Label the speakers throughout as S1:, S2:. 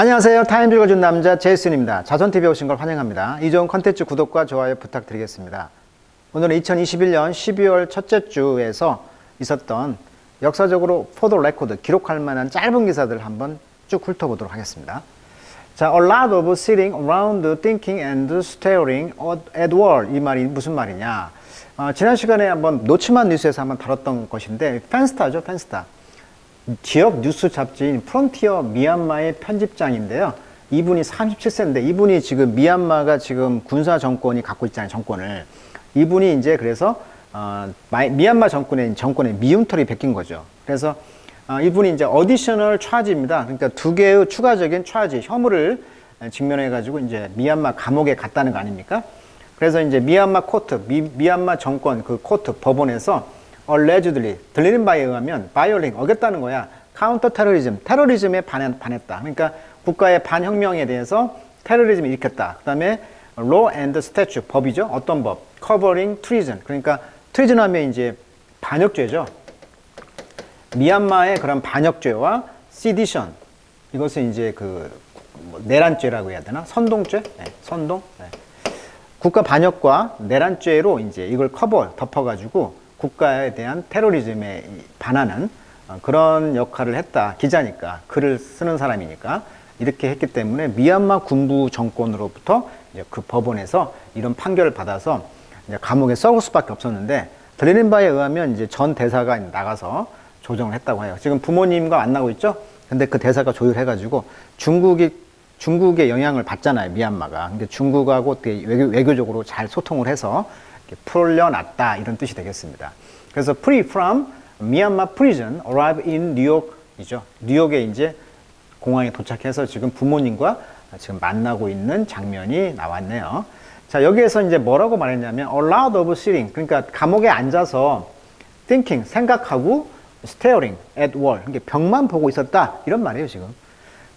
S1: 안녕하세요. 타임 읽어준 남자 제이슨입니다. 자손TV에 오신 걸 환영합니다. 이 좋은 컨텐츠 구독과 좋아요 부탁드리겠습니다. 오늘은 2021년 12월 첫째 주에서 있었던 역사적으로 포도 레코드, 기록할 만한 짧은 기사들 한번 쭉 훑어보도록 하겠습니다. 자, a lot of sitting around thinking and staring at wall. 이 말이 무슨 말이냐. 지난 시간에 한번 노치만 뉴스에서 한번 다뤘던 것인데, 펜스타죠, 펜스타. 지역 뉴스 잡지인 프론티어 미얀마의 편집장인데요. 이분이 37세인데 이분이 지금 미얀마가 지금 군사 정권이 갖고 있잖아요, 정권을. 이분이 이제 그래서 미얀마 정권의 미움털이 베낀 거죠. 그래서 이분이 이제 어디셔널 차지입니다. 그러니까 두 개의 추가적인 차지, 혐의를 직면해 가지고 이제 미얀마 감옥에 갔다는 거 아닙니까? 그래서 이제 미얀마 코트, 미얀마 정권 그 코트 법원에서 allegedly, 들리는 바에 의하면 violating, 어겼다는 거야. 카운터 테러리즘, 테러리즘에 반했다. 그러니까 국가의 반혁명에 대해서 테러리즘을 일으켰다. 그 다음에 law and statute, 법이죠. 어떤 법? covering treason. 그러니까 treason 하면 이제 반역죄죠. 미얀마의 그런 반역죄와 sedition, 이것은 이제 내란죄라고 해야 되나? 선동죄? 네, 선동? 네. 국가 반역과 내란죄로 이제 이걸 덮어가지고 국가에 대한 테러리즘에 반하는 그런 역할을 했다. 기자니까, 글을 쓰는 사람이니까 이렇게 했기 때문에 미얀마 군부 정권으로부터 이제 그 법원에서 이런 판결을 받아서 이제 감옥에 썩을 수밖에 없었는데, 들리는 바에 의하면 이제 전 대사가 나가서 조정을 했다고 해요. 지금 부모님과 만나고 있죠? 근데 그 대사가 조율해가지고 중국의 영향을 받잖아요, 미얀마가. 근데 중국하고 외교적으로 잘 소통을 해서 풀려났다, 이런 뜻이 되겠습니다. 그래서 free from Myanmar prison arrive in New York이죠. 뉴욕에 이제 공항에 도착해서 지금 부모님과 지금 만나고 있는 장면이 나왔네요. 자, 여기에서 이제 뭐라고 말했냐면 a lot of sitting, 그러니까 감옥에 앉아서 thinking, 생각하고 staring at wall, 그러니까 벽만 보고 있었다, 이런 말이에요 지금.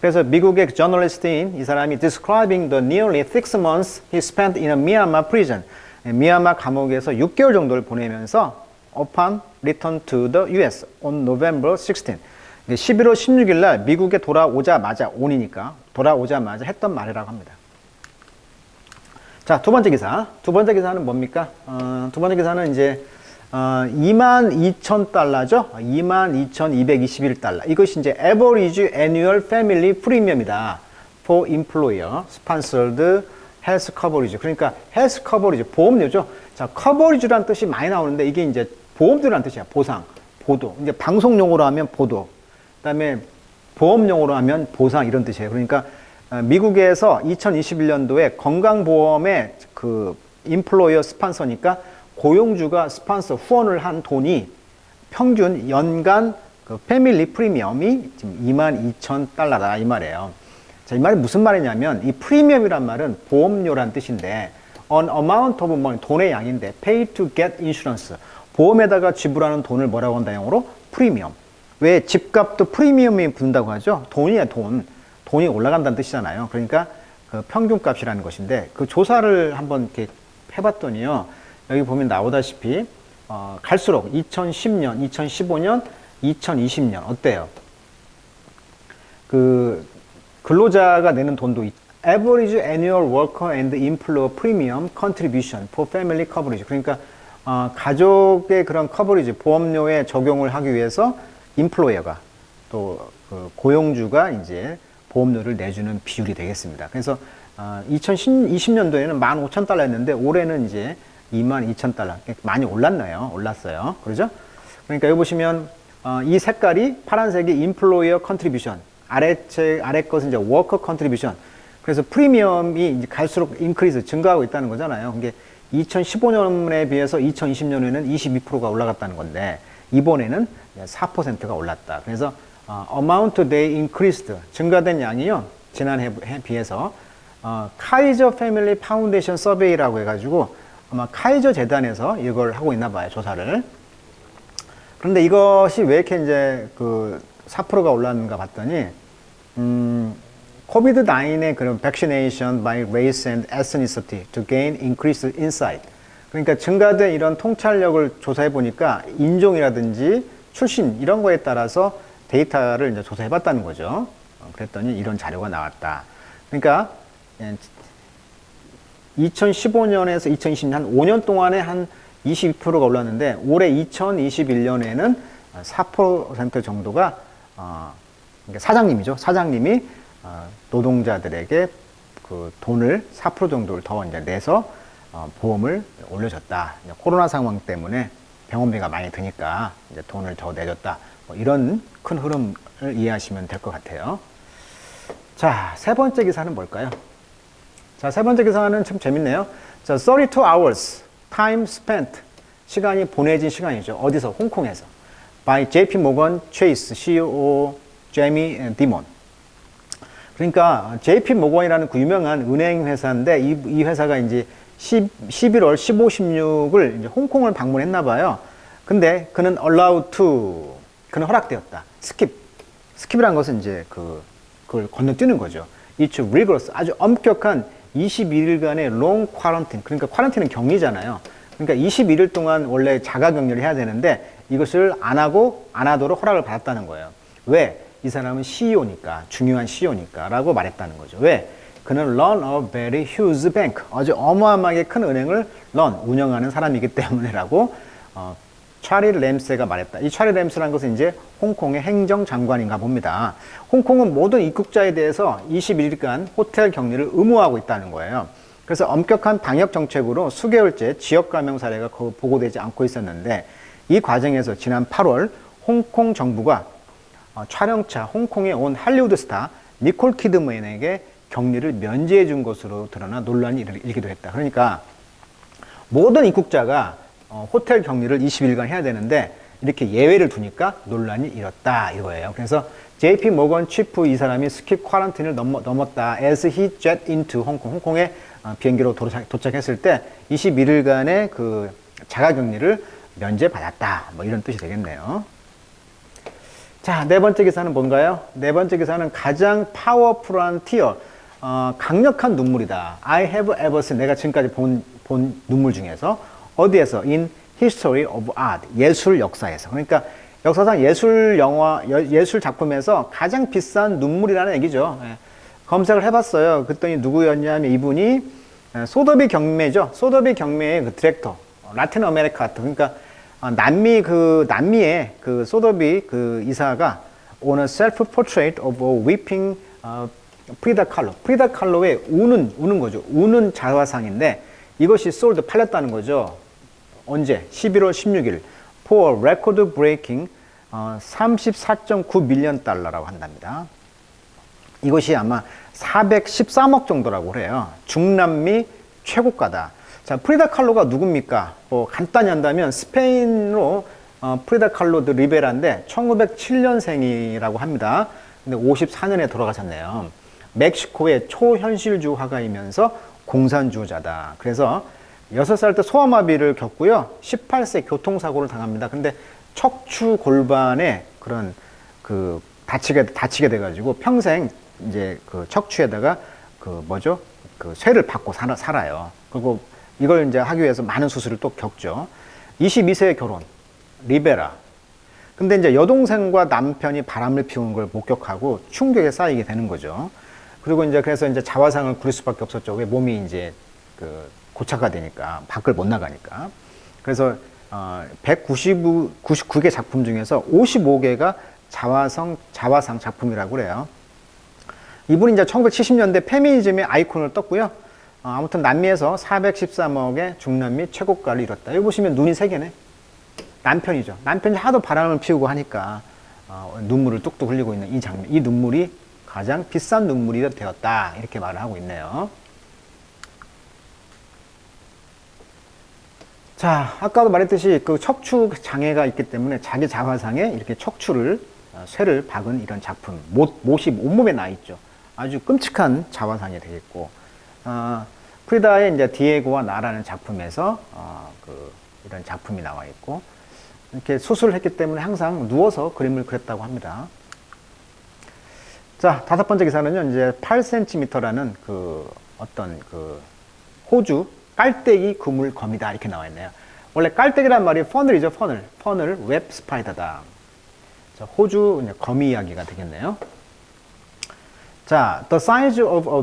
S1: 그래서 미국의 저널리스트인 이 사람이 describing the nearly 6 months he spent in a Myanmar prison, 미얀마 감옥에서 6개월 정도를 보내면서 upon return to the US on November 16. 11월 16일 날 미국에 돌아오자마자 했던 말이라고 합니다. 자, 두 번째 기사. 두 번째 기사는 뭡니까? 두 번째 기사는 이제 22,000달러죠. 22,221달러. 이것이 이제 average annual family premium이다. for employer sponsored 헬스 커버리지. 그러니까 헬스 커버리지, 보험료죠. 자, 커버리지라는 뜻이 많이 나오는데 이게 이제 보험료라는 뜻이야. 보상, 보도. 이제 방송 용어로 하면 보도. 그다음에 보험 용어로 하면 보상, 이런 뜻이에요. 그러니까 미국에서 2021년도에 건강보험의 그 임플로이어 스폰서니까 고용주가 스폰서 후원을 한 돈이 평균 연간 그 패밀리 프리미엄이 지금 22,000달러다 이 말이에요. 자, 이 말이 무슨 말이냐면 이 프리미엄이란 말은 보험료란 뜻인데 an amount of money, 돈의 양인데 pay to get insurance, 보험에다가 지불하는 돈을 뭐라고 한다, 영어로? 프리미엄. 왜 집값도 프리미엄이 붙는다고 하죠? 돈이야, 돈이 올라간다는 뜻이잖아요. 그러니까 그 평균값이라는 것인데 그 조사를 한번 이렇게 해봤더니요, 여기 보면 나오다시피 갈수록 2010년, 2015년, 2020년 어때요? 근로자가 내는 돈도 average annual worker and employer premium contribution for family coverage. 그러니까 가족의 그런 커버리지, 보험료에 적용을 하기 위해서 employer가 또 고용주가 이제 보험료를 내주는 비율이 되겠습니다. 그래서 2020년도에는 15,000달러였는데 올해는 이제 22,000달러. 많이 올랐어요. 그러죠? 그러니까 여기 보시면 이 색깔이 파란색이 employer contribution, 아래 것은 이제 워커 컨트리뷰션. 그래서 프리미엄이 이제 갈수록 인크리즈, 증가하고 있다는 거잖아요. 이게 2015년에 비해서 2020년에는 22%가 올라갔다는 건데 이번에는 4%가 올랐다. 그래서 amount they increased, 증가된 양이요, 지난해에 비해서 카이저 패밀리 파운데이션 서베이라고 해가지고 아마 카이저 재단에서 이걸 하고 있나 봐요, 조사를. 그런데 이것이 왜 이렇게 이제 4%가 올랐는가 봤더니 COVID-19의 그런 vaccination by race and ethnicity to gain increased insight. 그러니까 증가된 이런 통찰력을 조사해 보니까 인종이라든지 출신 이런 거에 따라서 데이터를 이제 조사해 봤다는 거죠. 그랬더니 이런 자료가 나왔다. 그러니까 2015년에서 2020년 한 5년 동안에 한 22%가 올랐는데 올해 2021년에는 4% 정도가 그러니까 사장님이죠. 사장님이 노동자들에게 그 돈을 4% 정도를 더 이제 내서 보험을 올려줬다. 코로나 상황 때문에 병원비가 많이 드니까 이제 돈을 더 내줬다. 뭐 이런 큰 흐름을 이해하시면 될 것 같아요. 자, 세 번째 기사는 뭘까요? 자, 세 번째 기사는 참 재밌네요. 자, 32 hours time spent. 시간이 보내진 시간이죠. 어디서? 홍콩에서. by JP Morgan Chase CEO 제미 디몬. 그러니까 JP 모건이라는 그 유명한 은행 회사인데 이 회사가 이제 11월 15, 16을 이제 홍콩을 방문했나 봐요. 근데 그는 allowed to, 그는 허락되었다. 스킵이라는 것은 이제 그걸 건너뛰는 거죠. It's rigorous, 아주 엄격한 21일간의 long quarantine. 그러니까 쿼런틴은 격리잖아요. 그러니까 21일 동안 원래 자가 격리를 해야 되는데 이것을 안 하도록 허락을 받았다는 거예요. 왜? 이 사람은 CEO니까, 중요한 CEO니까 라고 말했다는 거죠. 왜? 그는 run a very huge bank, 아주 어마어마하게 큰 은행을 운영하는 사람이기 때문에라고 차리 램스가 말했다. 이 차리 램스라는 것은 이제 홍콩의 행정장관인가 봅니다. 홍콩은 모든 입국자에 대해서 21일간 호텔 격리를 의무화하고 있다는 거예요. 그래서 엄격한 방역 정책으로 수개월째 지역 감염 사례가 보고되지 않고 있었는데 이 과정에서 지난 8월 홍콩 정부가 촬영차 홍콩에 온 할리우드 스타 니콜 키드맨에게 격리를 면제해 준 것으로 드러나 논란이 일기도 했다. 그러니까 모든 입국자가 호텔 격리를 20일간 해야 되는데 이렇게 예외를 두니까 논란이 일었다 이거예요. 그래서 JP 모건 치프 이 사람이 스킵 쿼런틴을 넘었다. as he jet into 홍콩에 비행기로 도착했을 때 21일간의 그 자가 격리를 면제받았다. 뭐 이런 뜻이 되겠네요. 자, 네 번째 기사는 뭔가요? 네 번째 기사는 가장 파워풀한 티어, 강력한 눈물이다. I have ever seen, 내가 지금까지 본 눈물 중에서 어디에서? In history of art, 예술 역사에서. 그러니까 역사상 예술 작품에서 가장 비싼 눈물이라는 얘기죠. 예. 검색을 해봤어요. 그랬더니 누구였냐면 이분이 소더비 경매죠. 소더비 경매의 그 디렉터, 라틴 아메리카 아트. 그러니까 남미의 그 소더비 그 이사가 on a self-portrait of a weeping 프리다 칼로. 프리다 칼로의 우는 거죠. 우는 자화상인데 이것이 sold 팔렸다는 거죠. 언제? 11월 16일. for record breaking 34.9 밀리언 달러라고 한답니다. 이것이 아마 413억 정도라고 그래요. 중남미 최고가다. 자, 프리다 칼로가 누굽니까? 뭐 간단히 한다면 스페인으로 프리다 칼로 드 리베라인데 1907년생이라고 합니다. 근데 54년에 돌아가셨네요. 멕시코의 초현실주의 화가이면서 공산주의자다. 그래서 6살 때 소아마비를 겪고요. 18세 교통사고를 당합니다. 근데 척추 골반에 그런 그 다치게 돼가지고 평생 이제 그 척추에다가 그 쇠를 받고 살아요. 그리고 이걸 이제 하기 위해서 많은 수술을 또 겪죠. 22세에 결혼, 리베라. 근데 이제 여동생과 남편이 바람을 피우는 걸 목격하고 충격에 쌓이게 되는 거죠. 그리고 이제 그래서 이제 자화상을 구릴 수밖에 없었죠. 왜 몸이 이제 그 고착화 되니까, 밖을 못 나가니까. 그래서 199개 작품 중에서 55개가 자화상 작품이라고 그래요. 이분이 이제 1970년대 페미니즘의 아이콘을 떴고요. 아무튼 남미에서 413억의 중남미 최고가를 이뤘다. 여기 보시면 눈이 3개네. 남편이죠. 남편이 하도 바람을 피우고 하니까 눈물을 뚝뚝 흘리고 있는 이 장면. 이 눈물이 가장 비싼 눈물이 되었다. 이렇게 말을 하고 있네요. 자, 아까도 말했듯이 그 척추 장애가 있기 때문에 자기 자화상에 이렇게 쇠를 박은 이런 작품. 못이 온몸에 나 있죠. 아주 끔찍한 자화상이 되겠고, 프리다의 이제 디에고와 나라는 작품에서 이런 작품이 나와 있고, 이렇게 수술을 했기 때문에 항상 누워서 그림을 그렸다고 합니다. 자, 5번째 기사는요, 이제 8cm라는 어떤 호주 깔때기 그물검이다. 이렇게 나와 있네요. 원래 깔때기란 말이 퍼널이죠, 퍼널 웹 스파이더다. 자, 호주 거미 이야기가 되겠네요. 자, the size of a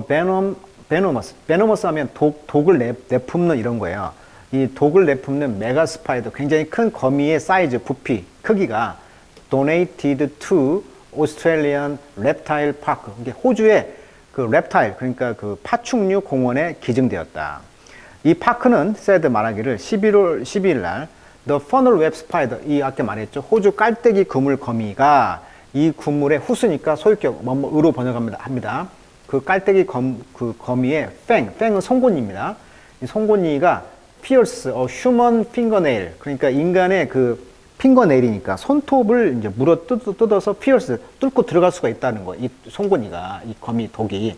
S1: venomous 하면 독을 내뿜는 이런 거예요. 이 독을 내뿜는 메가 스파이더, 굉장히 큰 거미의 사이즈, 부피, 크기가 donated to Australian Reptile Park. 이게 호주의 그 랩타일, 그러니까 그 파충류 공원에 기증되었다. 이 파크는 said 말하기를 11월 12일 날 the funnel web spider, 이 아까 말했죠. 호주 깔때기 그물 거미가 이 그물의 후수니까 소유격 뭐로 번역합니다. 그 깔때기 그 거미의 팽은 송곳니입니다. 이 송곳니가 pierce a human fingernail, 그러니까 인간의 그 핑거네일이니까 손톱을 이제 물어 뜯어서 pierce, 뚫고 들어갈 수가 있다는 거. 이 송곳니가, 이 거미 독이.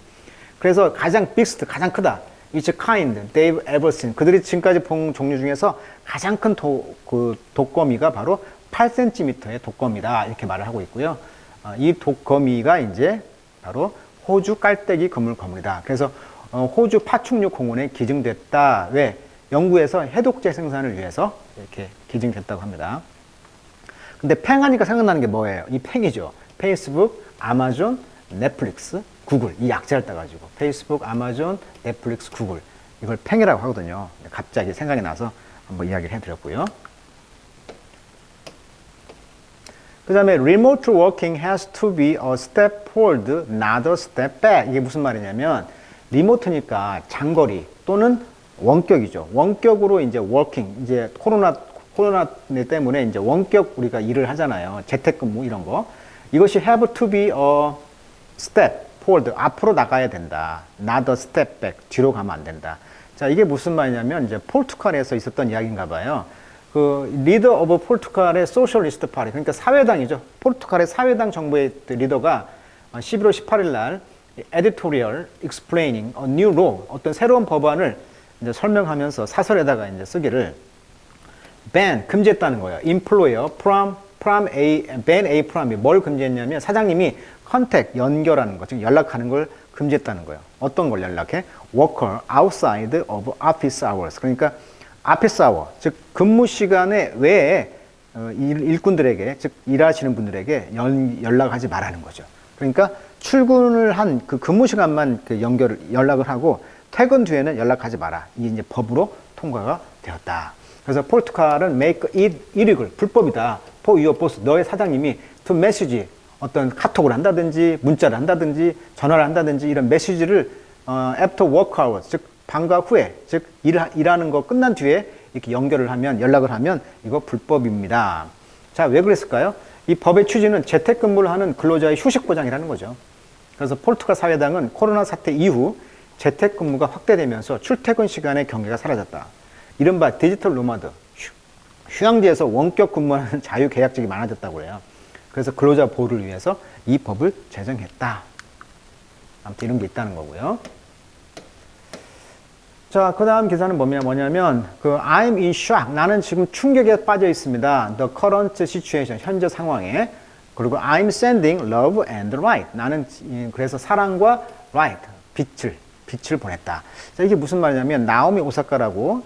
S1: 그래서 가장 biggest, 가장 크다. It's kind they've ever seen. 그들이 지금까지 본 종류 중에서 가장 큰 독거미가 바로 8cm의 독거미다. 이렇게 말을 하고 있고요. 이 독거미가 이제 바로 호주 깔때기 그물거미다. 그래서 호주 파충류 공원에 기증됐다. 왜? 영구에서 해독제 생산을 위해서 이렇게 기증됐다고 합니다. 근데 팽 하니까 생각나는 게 뭐예요? 이 팽이죠. 페이스북, 아마존, 넷플릭스, 구글. 이 약자를 따가지고. 페이스북, 아마존, 넷플릭스, 구글. 이걸 팽이라고 하거든요. 갑자기 생각이 나서 한번 이야기를 해드렸고요. 그 다음에 remote working has to be a step forward, not a step back. 이게 무슨 말이냐면 리모트니까 장거리 또는 원격이죠. 원격으로 이제 working, 이제 코로나 때문에 이제 원격 우리가 일을 하잖아요. 재택근무 이런 거. 이것이 have to be a step forward, 앞으로 나가야 된다. not a step back, 뒤로 가면 안 된다. 자, 이게 무슨 말이냐면 이제 포르투갈에서 있었던 이야기인가 봐요. 그 리더 오브 포르투갈의 소셜리스트 파티, 그러니까 사회당이죠. 포르투갈의 사회당 정부의 리더가 11월 18일 날 editorial explaining a new law, 어떤 새로운 법안을 이제 설명하면서 사설에다가 이제 쓰기를 ban, 금지했다는 거예요. employer from ban a from, 뭘 금지했냐면 사장님이 contact, 연결하는 거, 즉 연락하는 걸 금지했다는 거예요. 어떤 걸 연락해? worker outside of office hours, 그러니까 office hour, 즉 근무 시간에 외에 일꾼들에게, 즉 일하시는 분들에게 연락하지 말라는 거죠. 그러니까 출근을 한 그 근무 시간만 그 연락을 하고 퇴근 뒤에는 연락하지 마라. 이게 이제 법으로 통과가 되었다. 그래서 포르투갈은 make it illegal, 불법이다. for your boss, 너의 사장님이 to message, 어떤 카톡을 한다든지 문자를 한다든지 전화를 한다든지 이런 메시지를 after work hours, 즉 방과 후에, 즉 일하는 거 끝난 뒤에 이렇게 연결을 하면, 연락을 하면 이거 불법입니다. 자, 왜 그랬을까요? 이 법의 취지는 재택근무를 하는 근로자의 휴식 보장이라는 거죠. 그래서 포르투갈 사회당은 코로나 사태 이후 재택근무가 확대되면서 출퇴근 시간의 경계가 사라졌다. 이른바 디지털 노마드, 휴양지에서 원격 근무하는 자유계약직이 많아졌다고 해요. 그래서 근로자 보호를 위해서 이 법을 제정했다. 아무튼 이런 게 있다는 거고요. 자, 그 다음 기사는 뭐냐면 I'm in shock, 나는 지금 충격에 빠져 있습니다. The current situation, 현재 상황에. 그리고 I'm sending love and light, 나는 그래서 사랑과 light, 빛을 보냈다. 자, 이게 무슨 말이냐면 나오미 오사카라고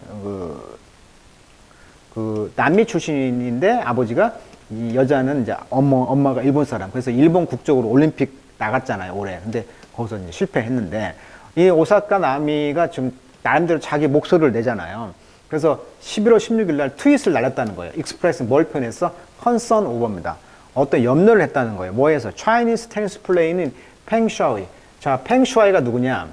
S1: 그 남미 출신인데 아버지가, 이 여자는 이제 엄마가 일본 사람. 그래서 일본 국적으로 올림픽 나갔잖아요, 올해. 근데 거기서 이제 실패했는데, 이 오사카 나미가 지금 나름대로 자기 목소리를 내잖아요. 그래서 11월 16일 날 트윗을 날렸다는 거예요. 익스프레스 뭘 표현했어? concern over입니다. 어떤 염려를 했다는 거예요. 뭐해서? Chinese tennis player인 팽 슈아이. 자, 팽 슈아이가 누구냐?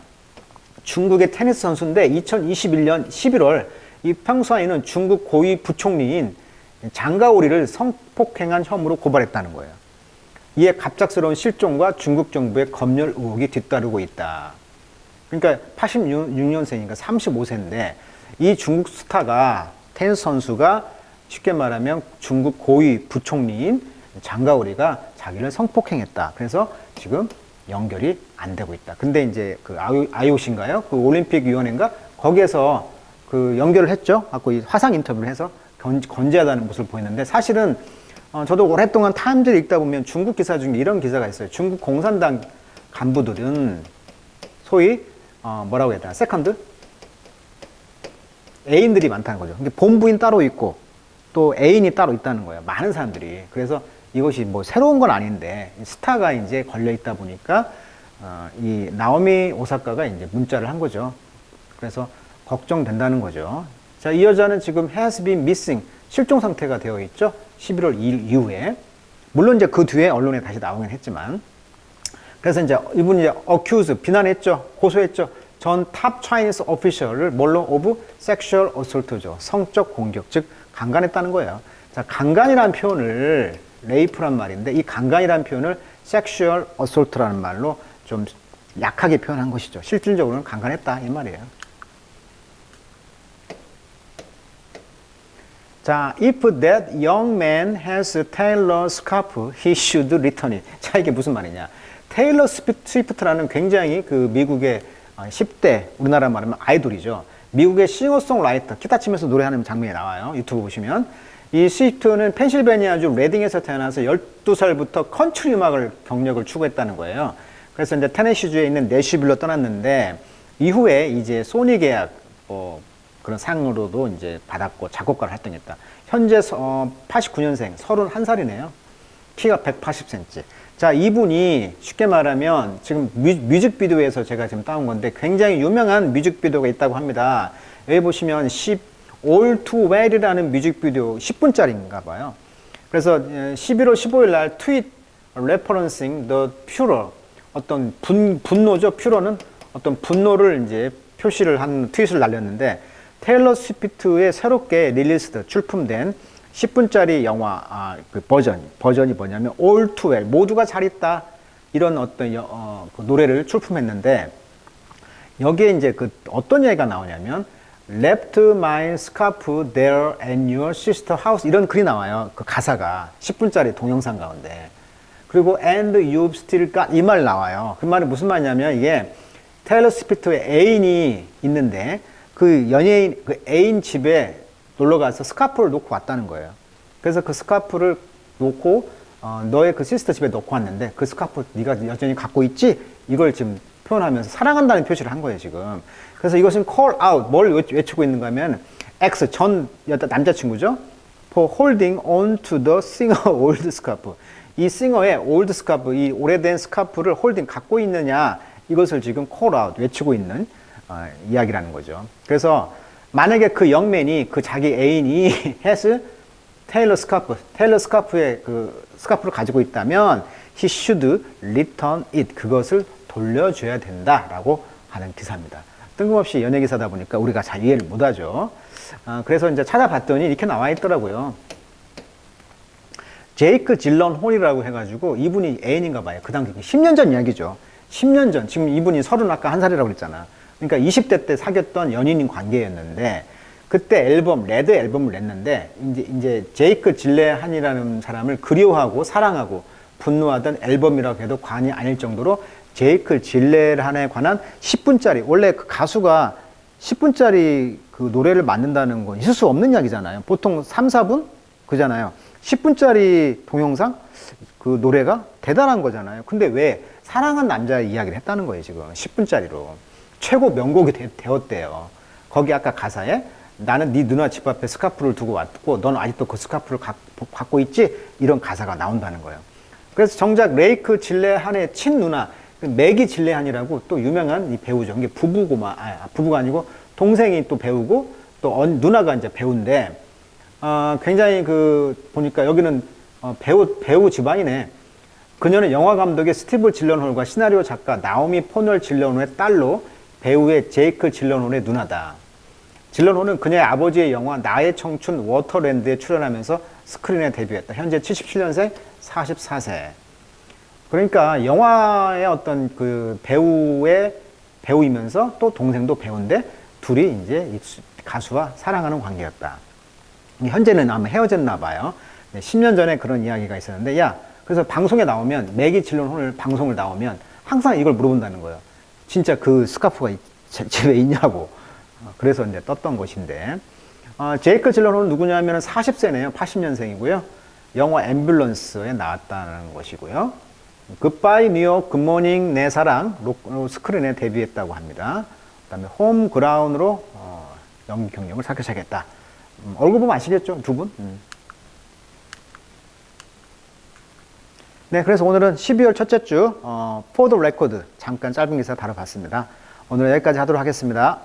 S1: 중국의 테니스 선수인데 2021년 11월 이 팽 슈아이는 중국 고위 부총리인 장가오리를 성폭행한 혐의로 고발했다는 거예요. 이에 갑작스러운 실종과 중국 정부의 검열 의혹이 뒤따르고 있다. 그러니까 86년생이니까 35세인데 이 중국 스타가, 테니스 선수가 쉽게 말하면 중국 고위 부총리인 장가오리가 자기를 성폭행했다. 그래서 지금 연결이 안 되고 있다. 근데 이제 그 IOC인가요? 그 올림픽 위원회인가? 거기에서 그 연결을 했죠. 갖고 이 화상 인터뷰를 해서 건재하다는 모습을 보였는데, 사실은 저도 오랫동안 타임즈를 읽다 보면 중국 기사 중에 이런 기사가 있어요. 중국 공산당 간부들은 소위 뭐라고 해야 되나? 세컨드? 애인들이 많다는 거죠. 근데 본부인 따로 있고 또 애인이 따로 있다는 거예요. 많은 사람들이. 그래서 이것이 뭐 새로운 건 아닌데 스타가 이제 걸려 있다 보니까 이 나오미 오사카가 이제 문자를 한 거죠. 그래서 걱정된다는 거죠. 자, 이 여자는 지금 has been missing, 실종 상태가 되어 있죠. 11월 2일 이후에. 물론 이제 그 뒤에 언론에 다시 나오긴 했지만. 그래서 이제 이분이 이제 accuse, 비난했죠. 고소했죠. 전 탑 차이니스 오피셜을 뭘로? 오브 섹슈얼 어솔트죠. 성적 공격, 즉 강간했다는 거예요. 자, 강간이라는 표현을 레이프란 말인데 이 강간이라는 표현을 섹슈얼 어솔트라는 말로 좀 약하게 표현한 것이죠. 실질적으로는 강간했다 이 말이에요. 자, if that young man has a tailor scarf, he should return it. 자, 이게 무슨 말이냐? 테일러 스위프트라는 굉장히 그 미국의 10대, 우리나라 말하면 아이돌이죠. 미국의 싱어송라이터, 기타 치면서 노래하는 장면이 나와요. 유튜브 보시면. 이 스위프트는 펜실베니아주 레딩에서 태어나서 12살부터 컨트리 음악을 경력을 추구했다는 거예요. 그래서 이제 테네시주에 있는 내슈빌로 떠났는데 이후에 이제 소니 계약 그런 상으로도 이제 받았고 작곡가를 활동했다. 현재 89년생, 31살이네요. 키가 180cm. 자, 이분이 쉽게 말하면 지금 뮤직비디오에서 제가 지금 따온 건데 굉장히 유명한 뮤직비디오가 있다고 합니다. 여기 보시면 All Too Well이라는 뮤직비디오 10분짜리인가 봐요. 그래서 11월 15일 날 트윗 referencing the furor, 어떤 분노죠. 퓨러는 어떤 분노를 이제 표시를 한 트윗을 날렸는데 테일러 스위프트의 새롭게 릴리스드 출품된 10분짜리 영화 그 버전이 뭐냐면 All Too Well, 모두가 잘 있다, 이런 어떤 그 노래를 출품했는데 여기에 이제 그 어떤 얘기가 나오냐면 Left my scarf there at your sister house, 이런 글이 나와요. 그 가사가 10분짜리 동영상 가운데. 그리고 and you've still got, 이 말 나와요. 그 말은 무슨 말이냐면 이게 테일러 스위프트의 애인이 있는데 그 연예인, 그 애인 집에 놀러 가서 스카프를 놓고 왔다는 거예요. 그래서 그 스카프를 놓고 너의 그 시스터 집에 놓고 왔는데 그 스카프 네가 여전히 갖고 있지? 이걸 지금 표현하면서 사랑한다는 표시를 한 거예요, 지금. 그래서 이것은 call out, 뭘 외치고 있는가 하면 X, 전 남자친구죠. For holding on to the singer old scarf. 이 싱어의 old scarf, 이 오래된 스카프를 홀딩, 갖고 있느냐, 이것을 지금 call out, 외치고 있는 이야기라는 거죠. 그래서 만약에 그 영맨이, 그 자기 애인이 has 테일러 스카프의 그 스카프를 가지고 있다면 he should return it, 그것을 돌려줘야 된다라고 하는 기사입니다. 뜬금없이 연예 기사다 보니까 우리가 잘 이해를 못하죠. 그래서 이제 찾아봤더니 이렇게 나와 있더라고요. 제이크 질런 홀이라고 해가지고 이분이 애인인가 봐요. 그 당시 10년 전 이야기죠. 10년 전, 지금 이분이 31살이라고 그랬잖아. 그러니까 20대 때 사귀었던 연인인 관계였는데 그때 레드 앨범을 냈는데 이제 제이크 질레한이라는 사람을 그리워하고 사랑하고 분노하던 앨범이라고 해도 과언이 아닐 정도로 제이크 질레한에 관한 10분짜리, 원래 그 가수가 10분짜리 그 노래를 만든다는 건 있을 수 없는 이야기잖아요. 보통 3, 4분? 그잖아요. 10분짜리 동영상? 그 노래가 대단한 거잖아요. 근데 왜 사랑한 남자의 이야기를 했다는 거예요, 지금. 10분짜리로. 최고 명곡이 되었대요. 거기 아까 가사에 나는 네 누나 집 앞에 스카프를 두고 왔고 넌 아직도 그 스카프를 갖고 있지? 이런 가사가 나온다는 거예요. 그래서 정작 레이크 질레한의 친누나 매기 질레한이라고 또 유명한 이 배우죠. 이게 부부고 부부가 아니고 동생이 또 배우고 또 누나가 이제 배우인데 굉장히 그 보니까 여기는 배우 집안이네. 그녀는 영화 감독의 스티브 질런홀과 시나리오 작가 나오미 포널 질런홀의 딸로 배우의 제이크 질런홀의 누나다. 질런홀은 그녀의 아버지의 영화 나의 청춘 워터랜드에 출연하면서 스크린에 데뷔했다. 현재 77년생 44세. 그러니까 영화의 어떤 그 배우이면서 또 동생도 배우인데 둘이 이제 가수와 사랑하는 관계였다. 현재는 아마 헤어졌나 봐요. 10년 전에 그런 이야기가 있었는데 그래서 방송에 나오면 매기 질런홀 방송을 나오면 항상 이걸 물어본다는 거예요. 진짜 그 스카프가 집에 있냐고. 그래서 이제 떴던 것인데 제이크 질런홀은 누구냐면 40세네요. 80년생이고요. 영화 앰뷸런스에 나왔다는 것이고요. 굿바이 뉴욕, 굿모닝 내 사랑 스크린에 데뷔했다고 합니다. 그 다음에 홈 그라운으로 연기 경력을 시작했다. 얼굴 보면 아시겠죠? 두 분? 네, 그래서 오늘은 12월 첫째 주, 포드 레코드 잠깐 짧은 기사 다뤄봤습니다. 오늘 여기까지 하도록 하겠습니다.